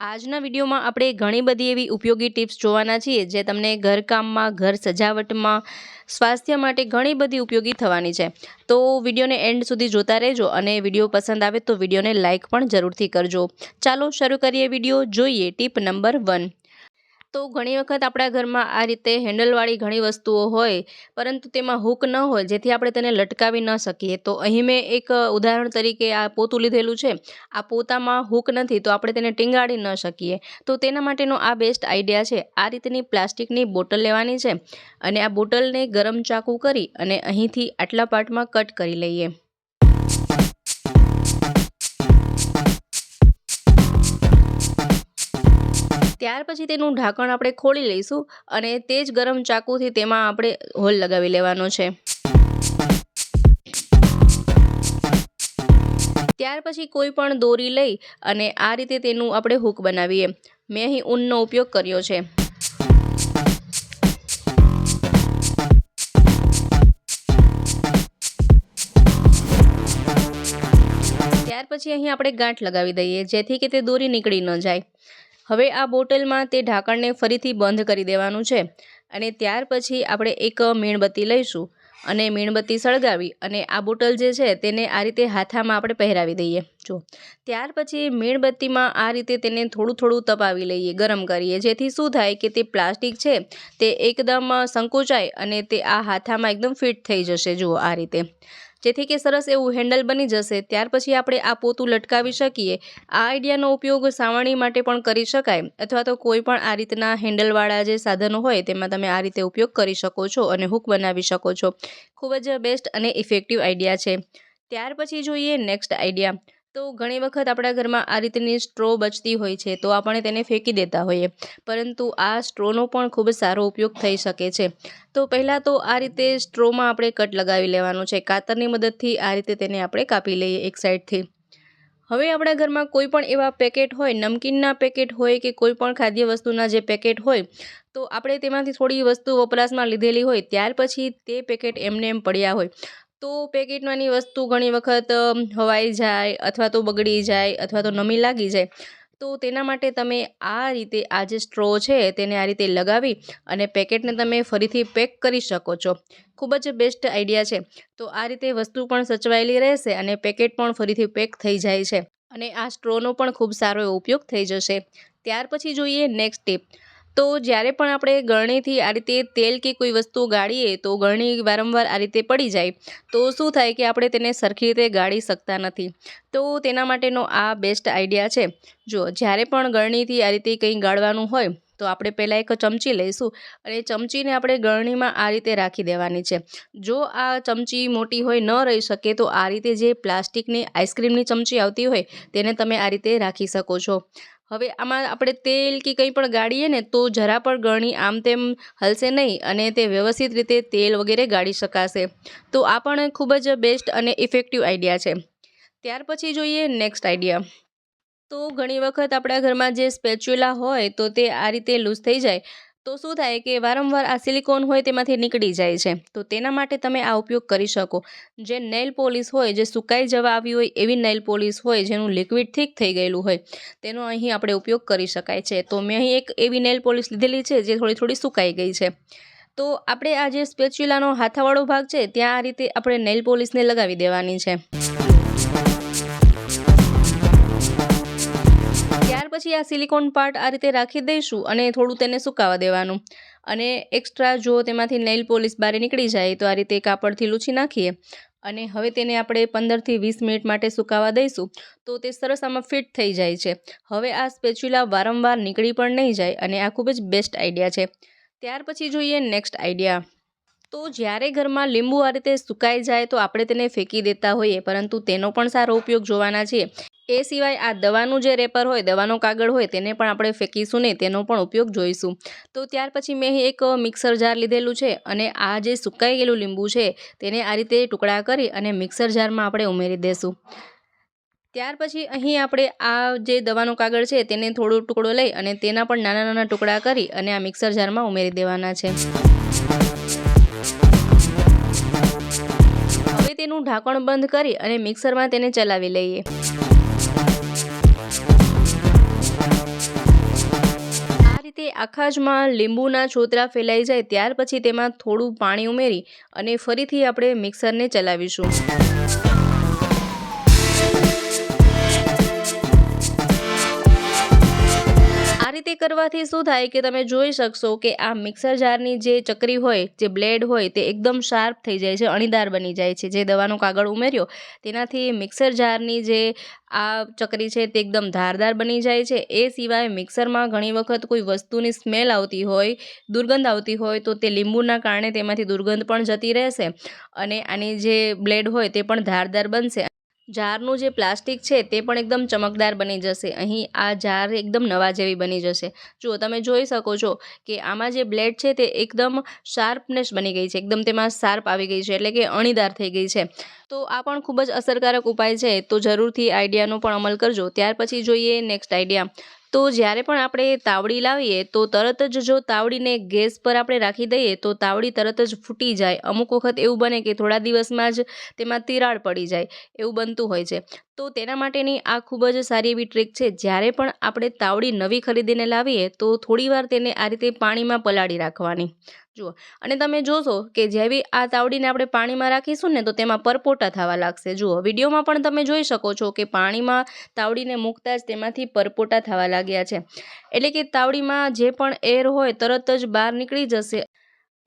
આજના વિડીયોમાં આપણે ઘણી બધી એવી ઉપયોગી ટિપ્સ જોવાના છીએ જે તમને ઘરકામમાં, ઘર સજાવટમાં, સ્વાસ્થ્ય માટે ઘણી બધી ઉપયોગી થવાની છે. તો વિડીયોને એન્ડ સુધી જોતા રહેજો અને વિડીયો પસંદ આવે તો વિડીયોને લાઇક પણ જરૂરથી કરજો. ચાલો શરૂ કરીએ વિડીયો. જોઈએ ટીપ નંબર 1. તો ઘણી વખત આપણા ઘરમાં આ રીતે હેન્ડલવાળી ઘણી વસ્તુઓ હોય, પરંતુ તેમાં હૂક ન હોય, જેથી આપણે તેને લટકાવી ન શકીએ. તો અહીં મેં એક ઉદાહરણ તરીકે આ પોતું લીધેલું છે. આ પોતામાં હૂક નથી, તો આપણે તેને ટીંગાડી ન શકીએ. તો તેના માટેનો આ બેસ્ટ આઈડિયા છે. આ રીતની પ્લાસ્ટિકની બોટલ લેવાની છે અને આ બોટલને ગરમ ચાકુ કરી અને અહીંથી આટલા પાર્ટમાં કટ કરી લઈએ. ત્યાર પછી તેનું ઢાંકણ આપણે ખોલી લઈશું અને તે જ ગરમ ચાકુથી તેમાં આપણે હોલ લગાવી લેવાનો છે. ત્યાર પછી કોઈ પણ દોરી લઈ અને આ રીતે તેનું આપણે હૂક બનાવીએ. મેં અહીં ઊનનો ઉપયોગ કર્યો છે. ત્યાર પછી અહીં આપણે ગાંઠ લગાવી દઈએ, જેથી કે તે દોરી નીકળી ન જાય. હવે આ બોટલમાં તે ઢાંકણને ફરીથી બંધ કરી દેવાનું છે અને ત્યાર પછી આપણે એક મીણબત્તી લઈશું અને મીણબત્તી સળગાવી અને આ બોટલ જે છે તેને આ રીતે હાથામાં આપણે પહેરાવી દઈએ. જો ત્યાર પછી મીણબત્તીમાં આ રીતે તેને થોડું થોડું તપાવી લઈએ, ગરમ કરીએ, જેથી શું થાય કે તે પ્લાસ્ટિક છે તે એકદમ સંકોચાય અને તે આ હાથામાં એકદમ ફિટ થઈ જશે. જુઓ આ રીતે, જેથી કે સરસ એવું હેન્ડલ બની જશે. ત્યાર પછી આપણે આ પોતું લટકાવી શકીએ. આ આઈડિયાનો ઉપયોગ સાવરણી માટે પણ કરી શકાય, અથવા તો કોઈ પણ આ રીતના હેન્ડલવાળા જે સાધનો હોય તેમાં તમે આ રીતે ઉપયોગ કરી શકો છો અને હૂક બનાવી શકો છો. ખૂબ જ બેસ્ટ અને ઇફેક્ટિવ આઈડિયા છે. ત્યાર પછી જોઈએ નેક્સ્ટ આઈડિયા. તો ઘણી વખત આપણા ઘરમાં આ રીતની સ્ટ્રો બચતી હોય છે, તો આપણે તેને ફેંકી દેતા હોઈએ, પરંતુ આ સ્ટ્રોનો પણ ખૂબ જ સારો ઉપયોગ થઈ શકે છે. તો પહેલાં તો આ રીતે સ્ટ્રોમાં આપણે કટ લગાવી લેવાનું છે. કાતરની મદદથી આ રીતે તેને આપણે કાપી લઈએ એક સાઈડથી. હવે આપણા ઘરમાં કોઈ પણ એવા પેકેટ હોય, નમકીનના પેકેટ હોય કે કોઈ પણ ખાદ્ય વસ્તુના જે પેકેટ હોય, તો આપણે તેમાંથી થોડી વસ્તુ વપરાશમાં લીધેલી હોય, ત્યાર પછી તે પેકેટ એમને એમ પડ્યા હોય, તો પેકેટમાંની વસ્તુ ઘણી વખત હવાઈ જાય અથવા તો બગડી જાય અથવા તો નમી લાગી જાય. તો તેના માટે તમે આ રીતે આ જે સ્ટ્રો છે તેને આ રીતે લગાવી અને પેકેટને તમે ફરીથી પેક કરી શકો છો. ખૂબ જ બેસ્ટ આઈડિયા છે. તો આ રીતે વસ્તુ પણ સચવાયેલી રહેશે અને પેકેટ પણ ફરીથી પેક થઈ જાય છે અને આ સ્ટ્રોનો પણ ખૂબ સારો એવો ઉપયોગ થઈ જશે. ત્યાર પછી જોઈએ નેક્સ્ટ ટીપ. તો જ્યારે પણ આપણે ગરણીથી આ રીતે તેલ કે કોઈ વસ્તુ ગાળીએ તો ગરણી વારંવાર આ રીતે પડી જાય, તો શું થાય કે આપણે તેને સરખી રીતે ગાળી શકતા નથી. તો તેના માટેનો આ બેસ્ટ આઈડિયા છે. જો જ્યારે પણ ગરણીથી આ રીતે કંઈ ગાળવાનું હોય, તો આપણે પહેલાં એક ચમચી લઈશું અને ચમચીને આપણે ગરણીમાં આ રીતે રાખી દેવાની છે. જો આ ચમચી મોટી હોય, ન રહી શકે, તો આ રીતે જે પ્લાસ્ટિકની આઈસ્ક્રીમની ચમચી આવતી હોય તેને તમે આ રીતે રાખી શકો છો. હવે આમાં આપણે તેલ કે કંઈ પણ ગાળીએ ને તો જરા પણ ગરણી આમ તેમ હલશે નહીં અને તે વ્યવસ્થિત રીતે તેલ વગેરે ગાળી શકાશે. તો આ પણ ખૂબ જ બેસ્ટ અને ઇફેક્ટિવ આઈડિયા છે. ત્યાર પછી જોઈએ નેક્સ્ટ આઈડિયા. તો ઘણી વખત આપણા ઘરમાં જે સ્પેચ્યુલા હોય તો તે આ રીતે લૂઝ થઈ જાય, તો શું થાય કે વારંવાર આ સિલિકોન હોય તેમાંથી નીકળી જાય છે. તો તેના માટે તમે આ ઉપયોગ કરી શકો. જે નેલ પોલિશ હોય, જે સુકાઈ જવા આવી હોય એવી નેલ પોલિશ હોય, જેનું લિક્વિડ થીક થઈ ગયેલું હોય, તેનો અહીં આપણે ઉપયોગ કરી શકાય છે. તો મેં અહીં એક એવી નેલ પોલિશ લીધેલી છે જે થોડી થોડી સુકાઈ ગઈ છે. તો આપણે આ જે સ્પેચ્યુલાનો હાથાવાળો ભાગ છે ત્યાં આ રીતે આપણે નેલ પોલિશને લગાવી દેવાની છે. ત્યાર પછી આ સિલિકોન પાર્ટ આ રીતે રાખી દઈશું અને થોડું તેને સુકાવા દેવાનું. અને એક્સ્ટ્રા જો તેમાંથી નેલ પોલિશ બહાર નીકળી જાય તો આ રીતે કાપડથી લૂછી નાખીએ અને હવે તેને આપણે 15થી 20 મિનિટ માટે સુકાવા દઈશું. તો તે સરસ આમાં ફિટ થઈ જાય છે. હવે આ સ્પેચ્યુલા વારંવાર નીકળી પણ નહીં જાય અને આ ખૂબ જ બેસ્ટ આઈડિયા છે. ત્યાર પછી જોઈએ નેક્સ્ટ આઈડિયા. તો જ્યારે ઘરમાં લીંબુ આ રીતે સુકાઈ જાય તો આપણે તેને ફેંકી દેતા હોઈએ, પરંતુ તેનો પણ સારો ઉપયોગ જોવાના છીએ. એ સિવાય આ દવાનું જે રેપર હોય, દવાનો કાગળ હોય, તેને પણ આપણે ફેંકીશું નહીં, તેનો પણ ઉપયોગ જોઈશું. તો ત્યાર પછી મેં એક મિક્સર જાર લીધેલું છે અને આ જે સુકાઈ ગયેલું લીંબુ છે તેને આ રીતે ટુકડા કરી અને મિક્સર જારમાં આપણે ઉમેરી દઈશું. ત્યાર પછી અહીં આપણે આ જે દવાનો કાગળ છે તેને થોડો ટુકડો લઈ અને તેના પણ નાના નાના ટુકડા કરી અને આ મિક્સર જારમાં ઉમેરી દેવાના છે. હવે તેનું ઢાંકણ બંધ કરી અને મિક્સરમાં તેને ચલાવી લઈએ. આખા જમાં લીંબુના છોતરા ફેલાઈ જાય ત્યાર પછી તેમાં થોડું પાણી ઉમેરી અને ફરીથી આપણે મિક્સરને ચલાવીશું। આ રીતે કરવાથી શું થાય કે તમે જોઈ શકશો કે આ મિક્સર જારની જે ચકરી હોય, જે બ્લેડ હોય તે એકદમ શાર્પ થઈ જાય છે, અણીદાર બની જાય છે। જે દવાનો કાગળ ઉમેર્યો તેનાથી મિક્સર જારની જે આ ચકરી છે તે એકદમ ધારદાર બની જાય છે। એ સિવાય મિક્સરમાં ઘણી વખત કોઈ વસ્તુની સ્મેલ આવતી હોય, દુર્ગંધ આવતી હોય તો તે લીંબુના કારણે તેમાંથી દુર્ગંધ પણ જતી રહેશે અને આની જે બ્લેડ હોય તે પણ ધારદાર બનશે। જારનું જે પ્લાસ્ટિક છે તે પણ એકદમ ચમકદાર બની જશે। અહીં આ જાર એકદમ નવા જેવી બની જશે। જુઓ તમે જોઈ શકો છો કે આમાં જે બ્લેડ છે તે એકદમ શાર્પનેસ બની ગઈ છે, એકદમ તેમાં શાર્પ આવી ગઈ છે, એટલે કે અણીદાર થઈ ગઈ છે। તો આ પણ ખૂબ જ અસરકારક ઉપાય છે, તો જરૂરથી આઈડિયાનો પણ અમલ કરજો। ત્યાર પછી જોઈએ નેક્સ્ટ આઈડિયા। તો જ્યારે પણ આપણે તાવડી લાવીએ તો તરત જ જો તાવડીને ગેસ પર આપણે રાખી દઈએ તો તાવડી તરત જ ફૂટી જાય। અમુક વખત એવું બને કે થોડા દિવસમાં જ તેમાં તિરાડ પડી જાય, એવું બનતું હોય છે। તો તેના માટેની આ ખૂબ જ સારી એવી ટ્રીક છે। જ્યારે પણ આપણે તાવડી નવી ખરીદીને લાવીએ તો થોડીવાર તેને આ રીતે પાણીમાં પલાળી રાખવાની। જુઓ, અને તમે જોશો કે જેવી આ તાવડીને આપણે પાણીમાં રાખીશું ને તો તેમાં પરપોટા થવા લાગશે। જુઓ, વિડીયોમાં પણ તમે જોઈ શકો છો કે પાણીમાં તાવડીને મૂકતા જ તેમાંથી પરપોટા થવા લાગ્યા છે, એટલે કે તાવડીમાં જે પણ એર હોય તરત જ બહાર નીકળી જશે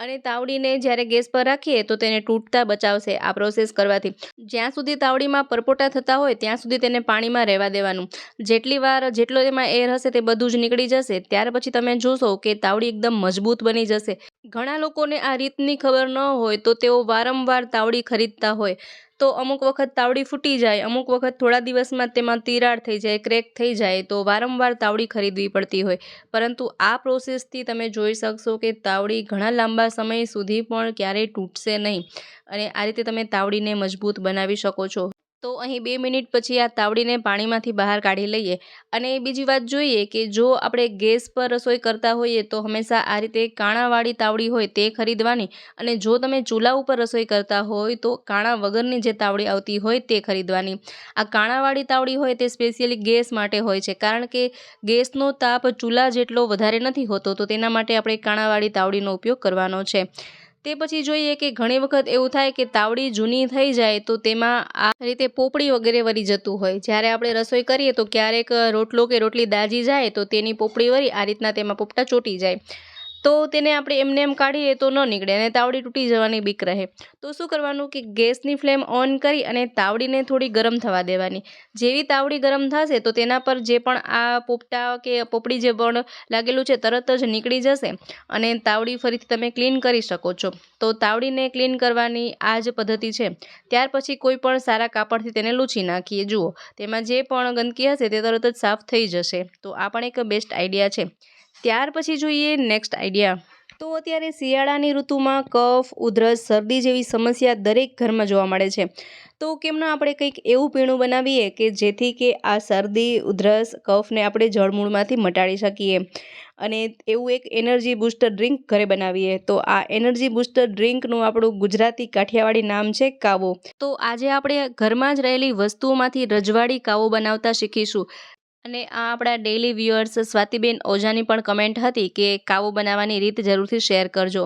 અને તાવડીને જ્યારે ગેસ પર રાખીએ તો તેને તૂટતા બચાવશે આ પ્રોસેસ કરવાથી। જ્યાં સુધી તાવડીમાં પરપોટા થતા હોય ત્યાં સુધી તેને પાણીમાં રહેવા દેવાનું। જેટલો તેમાં એર હશે તે બધું જ નીકળી જશે, ત્યાર પછી તમે જોશો કે તાવડી એકદમ મજબૂત બની જશે। ઘણા લોકોને આ રીતની ખબર ન હોય તો તેઓ વારંવાર તાવડી ખરીદતા હોય તો અમુક વખત તાવડી ફૂટી જાય, અમુક વખત થોડા દિવસમાં તેમાં તિરાડ થઈ જાય, ક્રેક થઈ જાય, તો વારંવાર તાવડી ખરીદવી પડતી હોય। પરંતુ આ પ્રોસેસથી તમે જોઈ શકશો કે તાવડી ઘણા લાંબા સમય સુધી પણ ક્યારેય તૂટશે નહીં અને આ રીતે તમે તાવડીને મજબૂત બનાવી શકો છો। તો અહીં 2 મિનિટ પછી આ તાવડીને પાણીમાંથી બહાર કાઢી લઈએ। અને બીજી વાત જોઈએ કે જો આપણે ગેસ પર રસોઈ કરતા હોઈએ તો હંમેશા આ રીતે કાણાવાળી તાવડી હોય તે ખરીદવાની, અને જો તમે ચૂલા ઉપર રસોઈ કરતા હોય તો કાણા વગરની જે તાવડી આવતી હોય તે ખરીદવાની। આ કાણાવાળી તાવડી હોય તે સ્પેશિયલી ગેસ માટે હોય છે, કારણ કે ગેસનો તાપ ચૂલા જેટલો વધારે નથી હોતો, તો તેના માટે આપણે કાણાવાળી તાવડીનો ઉપયોગ કરવાનો છે। તે પછી જોઈએ કે ઘણી વખત એવું થાય કે તાવડી જૂની થઈ જાય તો તેમાં આ રીતે પોપડી વગેરે વળી જતું હોય। જ્યારે આપણે રસોઈ કરીએ તો ક્યારેક રોટલો કે રોટલી દાજી જાય તો તેની પોપડી વળી આ રીતના તેમાં પોપટા ચોંટી જાય, તો તેને આપણે એમને એમ કાઢીએ તો ન નીકળે અને તાવડી તૂટી જવાની બીક રહે। તો શું કરવાનું કે ગેસની ફ્લેમ ઓન કરી અને તાવડીને થોડી ગરમ થવા દેવાની। જેવી તાવડી ગરમ થશે તો તેના પર જે પણ આ પોપટા કે પોપડી જે પણ લાગેલું છે તરત જ નીકળી જશે અને તાવડી ફરીથી તમે ક્લીન કરી શકો છો। તો તાવડીને ક્લીન કરવાની આ જ પદ્ધતિ છે। ત્યાર પછી કોઈ પણ સારા કાપડથી તેને લૂછી નાખીએ। જુઓ, તેમાં જે પણ ગંદકી હશે તે તરત જ સાફ થઈ જશે। તો આ પણ એક બેસ્ટ આઈડિયા છે। ત્યાર પછી જોઈએ નેક્સ્ટ આઈડિયા। તો અત્યારે શિયાળાની ઋતુમાં કફ, ઉધરસ, શરદી જેવી સમસ્યા દરેક ઘરમાં જોવા મળે છે। તો કેમ ના આપણે કંઈક એવું પીણું બનાવીએ કે જેથી કે આ શરદી, ઉધરસ, કફને આપણે જળમૂળમાંથી મટાડી શકીએ અને એવું એક એનર્જી બૂસ્ટર ડ્રિંક ઘરે બનાવીએ। તો આ એનર્જી બૂસ્ટર ડ્રિંકનું આપણું ગુજરાતી કાઠિયાવાડી નામ છે કાવો। તો આજે આપણે ઘરમાં જ રહેલી વસ્તુઓમાંથી રજવાડી કાવો બનાવતા શીખીશું। અને આ આપણા ડેઇલી વ્યુઅર્સ સ્વાતિબેન ઓઝાની પણ કમેન્ટ હતી કે કાવો બનાવવાની રીત જરૂરથી શેર કરજો।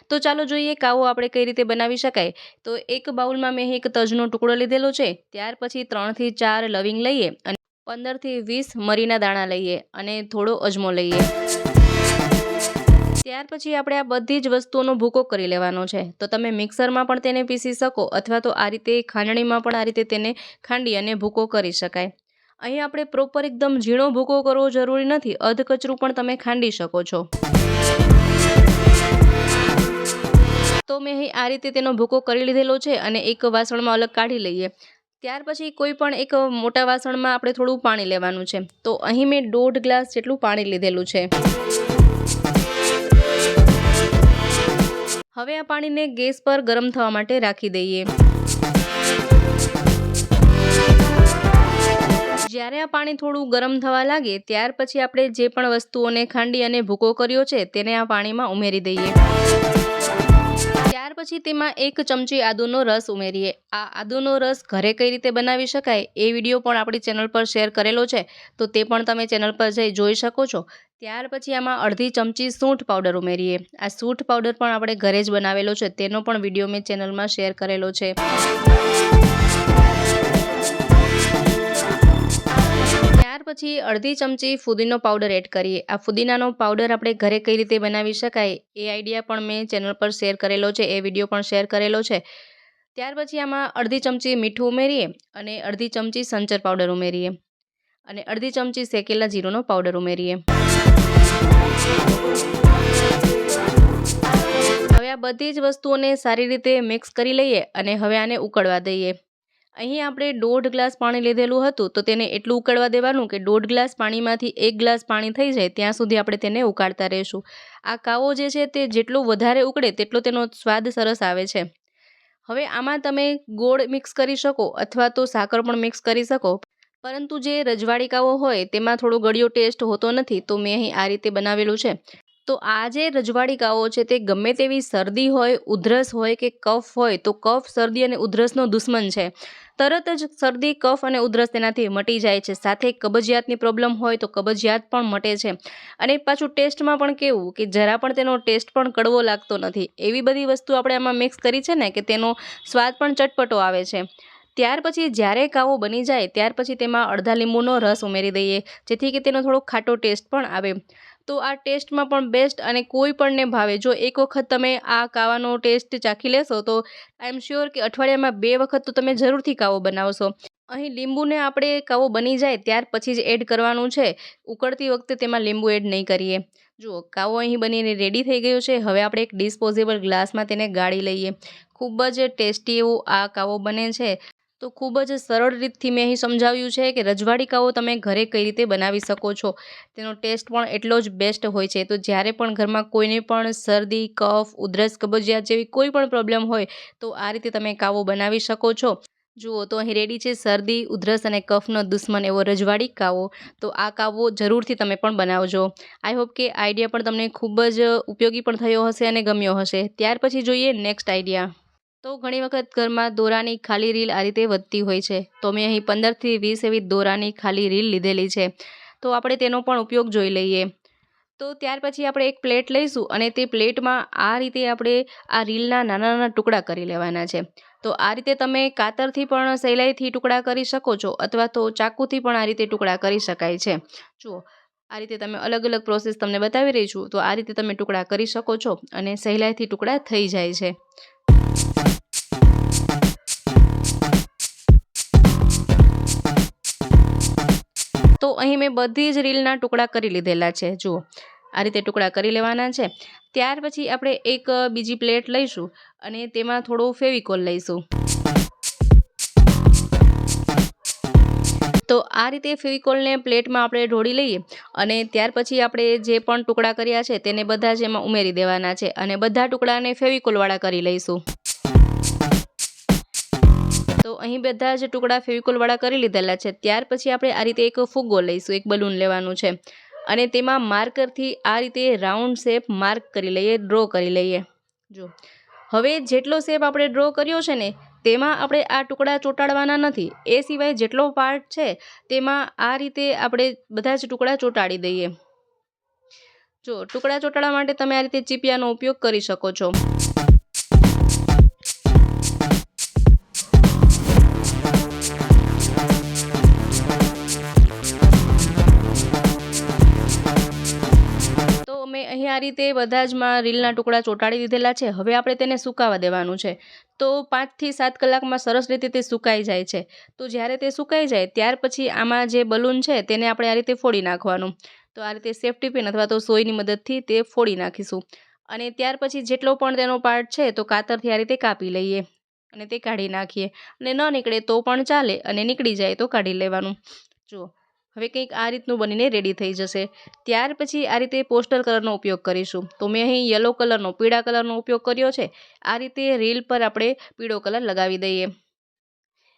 તો ચાલો જોઈએ કાવો આપણે કઈ રીતે બનાવી શકાય। તો એક બાઉલમાં મેં એક તજનો ટુકડો લીધેલો છે, ત્યાર પછી 3 થી 4 લવિંગ લઈએ અને 15 થી 20 મરીના દાણા લઈએ અને થોડો અજમો લઈએ। ત્યાર પછી આપણે આ બધી જ વસ્તુઓનો ભૂકો કરી લેવાનો છે। તો તમે મિક્સરમાં પણ તેને પીસી શકો અથવા તો આ રીતે ખાંડણીમાં પણ આ રીતે તેને ખાંડી અને ભૂકો કરી શકાય। અહીં આપણે પ્રોપર એકદમ ઝીણો ભૂકો કરવો જરૂરી નથી, અધકચરું પણ તમે ખાંડી શકો છો। તો મેં અહીં આ રીતે તેનો ભૂકો કરી લીધેલો છે અને એક વાસણમાં અલગ કાઢી લઈએ। ત્યાર પછી કોઈ પણ એક મોટા વાસણમાં આપણે થોડું પાણી લેવાનું છે। તો અહીં મેં 1.5 ગ્લાસ જેટલું પાણી લીધેલું છે। હવે આ પાણીને ગેસ પર ગરમ થવા માટે રાખી દઈએ। જ્યારે આ પાણી થોડું ગરમ થવા લાગે ત્યાર પછી આપણે જે પણ વસ્તુઓને ખાંડી અને ભૂકો કર્યો છે તેને આ પાણીમાં ઉમેરી દઈએ। ત્યાર પછી તેમાં 1 ચમચી આદુનો રસ ઉમેરીએ। આ આદુનો રસ ઘરે કઈ રીતે બનાવી શકાય એ વિડીયો પણ આપણી ચેનલ પર શેર કરેલો છે, તો તે પણ તમે ચેનલ પર જઈ જોઈ શકો છો। ત્યાર પછી આમાં અડધી ચમચી સૂંઠ પાવડર ઉમેરીએ। આ સૂંઠ પાવડર પણ આપણે ઘરે જ બનાવેલો છે, તેનો પણ વિડીયો મેં ચેનલમાં શેર કરેલો છે। ત્યાર પછી અડધી ચમચી ફુદીનો પાવડર એડ કરીએ। આ ફુદીનાનો પાવડર આપણે ઘરે કઈ રીતે બનાવી શકાય એ આઈડિયા પણ મેં ચેનલ પર શેર કરેલો છે, એ વિડીયો પણ શેર કરેલો છે। ત્યાર પછી આમાં અડધી ચમચી મીઠું ઉમેરીએ અને અડધી ચમચી સંચર પાવડર ઉમેરીએ અને અડધી ચમચી શેકેલા જીરુંનો પાવડર ઉમેરીએ। હવે આ બધી જ વસ્તુઓને સારી રીતે મિક્સ કરી લઈએ અને હવે આને ઉકળવા દઈએ। અહીં આપણે 1.5 ગ્લાસ પાણી લીધેલું હતું, તો તેને એટલું ઉકળવા દેવાનું કે 1.5 ગ્લાસ પાણીમાંથી 1 ગ્લાસ પાણી થઈ જાય ત્યાં સુધી આપણે તેને ઉકાળતા રહીશું। આ કાવો જે છે તે જેટલું વધારે ઉકળે તેટલો તેનો સ્વાદ સરસ આવે છે। હવે આમાં તમે ગોળ મિક્સ કરી શકો અથવા તો સાકર પણ મિક્સ કરી શકો, પરંતુ જે રજવાડી કાવો હોય તેમાં થોડો ગળ્યો ટેસ્ટ હોતો નથી, તો મેં અહીં આ રીતે બનાવેલું છે। તો આ જે રજવાડી કાવો છે તે ગમે તેવી શરદી હોય, ઉધરસ હોય કે કફ હોય, તો કફ, શરદી અને ઉધરસનો દુશ્મન છે। તરત જ શરદી, કફ અને ઉધરસ તેનાથી મટી જાય છે। સાથે કબજિયાતની પ્રોબ્લેમ હોય તો કબજિયાત પણ મટે છે। અને પાછું ટેસ્ટમાં પણ કેવું કે જરા પણ તેનો ટેસ્ટ પણ કડવો લાગતો નથી। એવી બધી વસ્તુ આપણે આમાં મિક્સ કરી છે ને કે તેનો સ્વાદ પણ ચટપટો આવે છે। ત્યાર પછી જ્યારે કાવો બની જાય ત્યાર પછી તેમાં અડધા લીંબુનો રસ ઉમેરી દઈએ, જેથી કે તેનો થોડો ખાટો ટેસ્ટ પણ આવે। તો આ ટેસ્ટમાં પણ બેસ્ટ અને કોઈ પણને ભાવે। જો એક વખત તમે આ કાવાનો ટેસ્ટ ચાખી લેશો તો આઈ એમ શ્યોર કે અઠવાડિયામાં 2 વખત તો તમે જરૂરથી કાવો બનાવશો। અહીં લીંબુને આપણે કાવો બની જાય ત્યાર પછી જ એડ કરવાનું છે, ઉકળતી વખતે તેમાં લીંબુ એડ નહીં કરીએ। જુઓ, કાવો અહીં બનીને રેડી થઈ ગયો છે। હવે આપણે એક ડિસ્પોઝેબલ ગ્લાસમાં તેને ગાળી લઈએ। ખૂબ જ ટેસ્ટી એવો આ કાવો બને છે। તો ખૂબ જ સરળ રીતથી મેં અહીં સમજાવ્યું છે કે રજવાડી કાવો તમે ઘરે કઈ રીતે બનાવી શકો છો। તેનો ટેસ્ટ પણ એટલો જ બેસ્ટ હોય છે। તો જ્યારે પણ ઘરમાં કોઈને પણ શરદી, કફ, ઉધરસ, કબજિયાત જેવી કોઈ પણ પ્રોબ્લેમ હોય તો આ રીતે તમે કાવો બનાવી શકો છો। જુઓ, તો અહીં રેડી છે શરદી, ઉધરસ અને કફનો દુશ્મન એવો રજવાડી કાવો। તો આ કાવો જરૂરથી તમે પણ બનાવજો। આઈ હોપ કે આઈડિયા પણ તમને ખૂબ જ ઉપયોગી પણ થયો હશે અને ગમ્યો હશે। ત્યાર પછી જોઈએ નેક્સ્ટ આઈડિયા। તો ઘણી વખત ઘરમાં દોરાની ખાલી રીલ આ રીતે વધતી હોય છે, તો મેં અહીં 15થી 20 એવી દોરાની ખાલી રીલ લીધેલી છે। તો આપણે તેનો પણ ઉપયોગ જોઈ લઈએ। તો ત્યાર પછી આપણે એક પ્લેટ લઈશું અને તે પ્લેટમાં આ રીતે આપણે આ રીલના નાના નાના ટુકડા કરી લેવાના છે। તો આ રીતે તમે કાતરથી પણ સહેલાઈથી ટુકડા કરી શકો છો અથવા તો ચાકુથી પણ આ રીતે ટુકડા કરી શકાય છે। જુઓ, આ રીતે તમે અલગ અલગ પ્રોસેસ તમને બતાવી રહી છું, તો આ રીતે તમે ટુકડા કરી શકો છો અને સહેલાઈથી ટુકડા થઈ જાય છે। તો અહીં મેં બધી જ રીલના ટુકડા કરી લીધેલા છે। જુઓ, આ રીતે ટુકડા કરી લેવાના છે। ત્યાર પછી આપણે એક બીજી પ્લેટ લઈશું અને તેમાં થોડો ફેવિકોલ લઈશું। તો આ રીતે ફેવિકોલને પ્લેટમાં આપણે ઢોળી લઈએ અને ત્યાર પછી આપણે જે પણ ટુકડા કર્યા છે તેને બધા જ એમાં ઉમેરી દેવાના છે અને બધા ટુકડાને ફેવિકોલવાળા કરી લઈશું। તો અહીં બધા જ ટુકડા ફેવિકોલવાળા કરી લીધેલા છે। ત્યાર પછી આપણે આ રીતે એક ફુગ્ગો લઈશું, એક બલૂન લેવાનું છે અને તેમાં માર્કરથી આ રીતે રાઉન્ડ શેપ માર્ક કરી લઈએ, ડ્રો કરી લઈએ। જો, હવે જેટલો શેપ આપણે ડ્રો કર્યો છે ને તેમાં આપણે આ ટુકડા ચોંટાડવાના નથી। એ સિવાય જેટલો પાર્ટ છે તેમાં આ રીતે આપણે બધા જ ટુકડા ચોંટાડી દઈએ। જો, ટુકડા ચોંટાડવા માટે તમે આ રીતે ચીપિયાનો ઉપયોગ કરી શકો છો। તો મેં અહીં આ રીતે બધા જ રીલના ટુકડા ચોંટાડી દીધેલા છે। હવે આપણે તેને સુકાવા દેવાનું છે। તો 5 થી 7 કલાકમાં સરસ રીતે તે સુકાઈ જાય છે। તો જ્યારે તે સુકાઈ જાય ત્યાર પછી આમાં જે બલૂન છે તેને આપણે આ રીતે ફોડી નાખવાનું। તો આ રીતે સેફ્ટી પિન અથવા તો સોયની મદદથી તે ફોડી નાખીશું અને ત્યાર પછી જેટલો પણ તેનો પાર્ટ છે તો કાતરથી આ રીતે કાપી લઈએ અને તે કાઢી નાખીએ અને ન નીકળે તો પણ ચાલે અને નીકળી જાય તો કાઢી લેવાનું। જુઓ, હવે કંઈક આ રીતનું બનીને રેડી થઈ જશે। ત્યાર પછી આ રીતે પોસ્ટર કલરનો ઉપયોગ કરીશું। તો મેં અહીં યલો કલરનો, પીળા કલરનો ઉપયોગ કર્યો છે। આ રીતે રીલ પર આપણે પીળો કલર લગાવી દઈએ।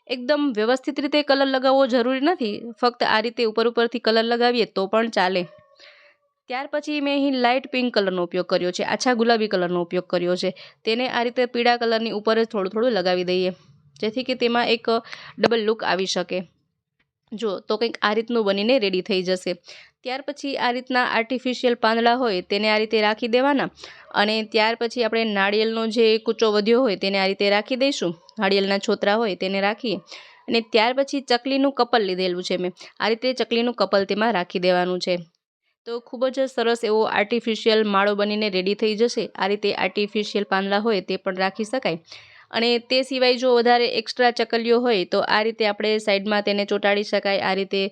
એકદમ વ્યવસ્થિત રીતે કલર લગાવવો જરૂરી નથી, ફક્ત આ રીતે ઉપરથી કલર લગાવીએ તો પણ ચાલે। ત્યાર પછી મેં અહીં લાઇટ પિંક કલરનો ઉપયોગ કર્યો છે, આછા ગુલાબી કલરનો ઉપયોગ કર્યો છે। તેને આ રીતે પીળા કલરની ઉપર જ થોડું થોડું લગાવી દઈએ, જેથી કે તેમાં એક ડબલ લુક આવી શકે। જો તો કંઈક આ રીતનું બનીને રેડી થઈ જશે। ત્યાર પછી આ રીતના આર્ટિફિશિયલ પાંદડા હોય તેને આ રીતે રાખી દેવાના અને ત્યાર પછી આપણે નાળિયેરનો જે કૂચો વધ્યો હોય તેને આ રીતે રાખી દઈશું। નાળિયેરના છોતરા હોય તેને રાખીએ અને ત્યાર પછી ચકલીનું કપલ લીધેલું છે મેં, આ રીતે ચકલીનું કપલ તેમાં રાખી દેવાનું છે। તો ખૂબ જ સરસ એવો આર્ટિફિશિયલ માળો બનીને રેડી થઈ જશે। આ રીતે આર્ટિફિશિયલ પાંદડા હોય તે પણ રાખી શકાય અને તે સિવાય જો વધારે એક્સ્ટ્રા ચકલીઓ હોય તો આ રીતે આપણે સાઈડમાં તેને ચોંટાડી શકાય, આ રીતે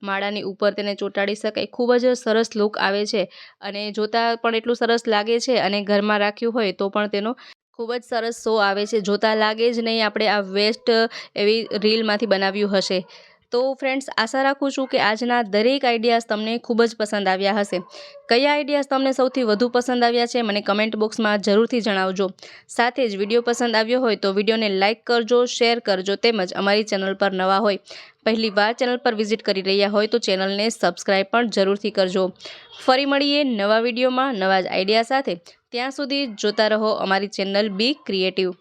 માળાની ઉપર તેને ચોંટાડી શકાય। ખૂબ જ સરસ લુક આવે છે અને જોતાં પણ એટલું સરસ લાગે છે અને ઘરમાં રાખ્યું હોય તો પણ તેનો ખૂબ જ સરસ શો આવે છે। જોતાં લાગે જ નહીં આપણે આ વેસ્ટ એવી રીલમાંથી બનાવ્યું હશે। તો ફ્રેન્ડ્સ, આશા રાખું છું કે આજના દરેક આઈડિયાઝ તમને ખૂબ જ પસંદ આવ્યા હશે। કયા આઈડિયાઝ તમને સૌથી વધુ પસંદ આવ્યા છે મને કમેન્ટ બોક્સમાં જરૂરથી જણાવજો। સાથે જ વિડીયો પસંદ આવ્યો હોય તો વિડીયોને લાઇક કરજો, શેર કરજો તેમજ અમારી ચેનલ પર નવા હોય, પહેલી વાર ચેનલ પર વિઝિટ કરી રહ્યા હોય તો ચેનલને સબસ્ક્રાઈબ પણ જરૂરથી કરજો। ફરી મળીએ નવા વિડીયોમાં નવા જ આઈડિયા સાથે। ત્યાં સુધી જોતા રહો અમારી ચેનલ બી ક્રિએટિવ।